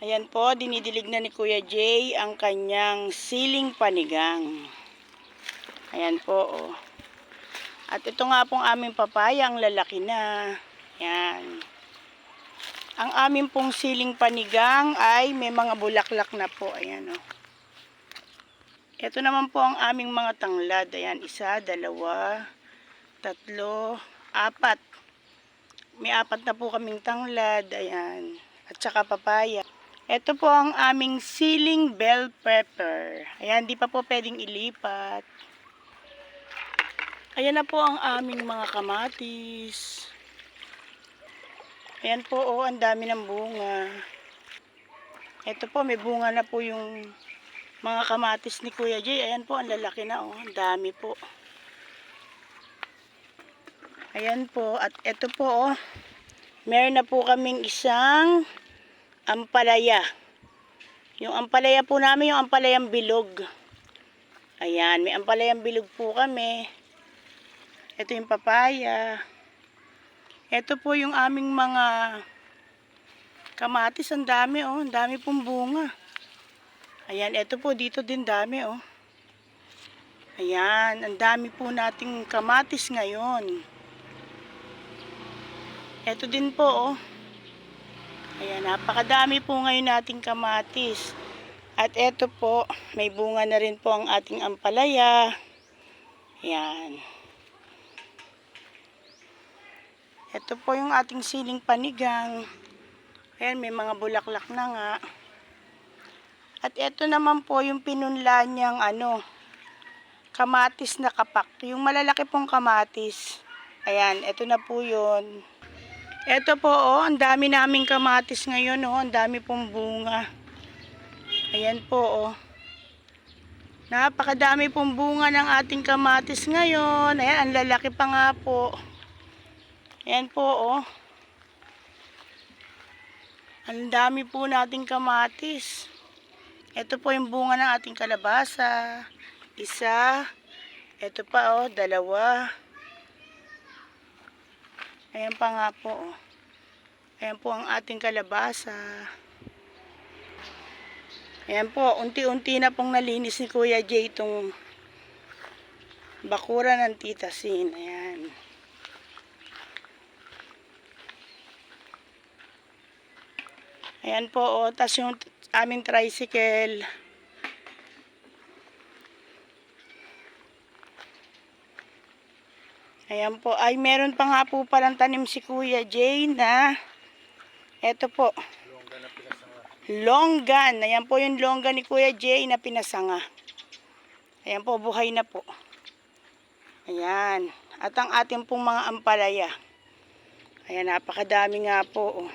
Ayan po, dinidilig na ni Kuya Jay ang kanyang siling panigang. Ayan po, oh. At ito nga pong aming papaya, ang lalaki na. Ayan. Ang aming pong siling panigang ay may mga bulaklak na po. Ayan, oh. Ito naman po ang aming mga tanglad. Ayan, 1, 2, 3, 4. May 4 na po kaming tanglad. Ayan. At saka papaya. Ito po ang aming siling bell pepper. Ayan, di pa po pwedeng ilipat. Ayan na po ang aming mga kamatis. Ayan po, oh, ang dami ng bunga. Ito po, may bunga na po yung mga kamatis ni Kuya Jay. Ayan po, ang lalaki na, oh. Ang dami po. Ayan po, at ito po, oh. Meron na po kaming isang ampalaya. Yung ampalaya po namin, yung ampalayang bilog. Ayan, may ampalayang bilog po kami. Ito yung papaya. Ito po yung aming mga kamatis. Ang dami, oh. Ang dami pong bunga. Ayan, ito po dito din dami, oh. Ayan, ang dami po nating kamatis ngayon. Ito din po, oh. Ayan, napakadami po ngayon nating kamatis. At ito po, may bunga na rin po ang ating ampalaya. Ayan. Ito po yung ating siling panigang. Ayan, may mga bulaklak na nga. At ito naman po yung pinunla niyang kamatis na kapak. Yung malalaki pong kamatis. Ayan, ito na po yun. Ito po, oh, ang dami naming kamatis ngayon, oh. Ang dami pong bunga. Ayan po, oh. Napakadami pong bunga ng ating kamatis ngayon. Ayan, ang lalaki pa nga po. Ayan po, oh. Ang dami po nating kamatis. Ito po yung bunga ng ating kalabasa. 1. Ito pa, oh, 2. Ayan pa nga po, oh. Ayan po ang ating kalabasa. Ayan po, unti-unti na pong nalinis ni Kuya Jay itong bakura ng Tita Sin. Ayan. Ayan po, oh. Tas yung aming tricycle. Ayan po. Ay, meron pa nga po palang tanim si Kuya Jay na eto po. Longgan na pinasanga. Longgan. Ayan po yung longgan ni Kuya Jay na pinasanga. Ayan po, buhay na po. Ayan. At ang ating pong mga ampalaya. Ayan, napakadami nga po, oh.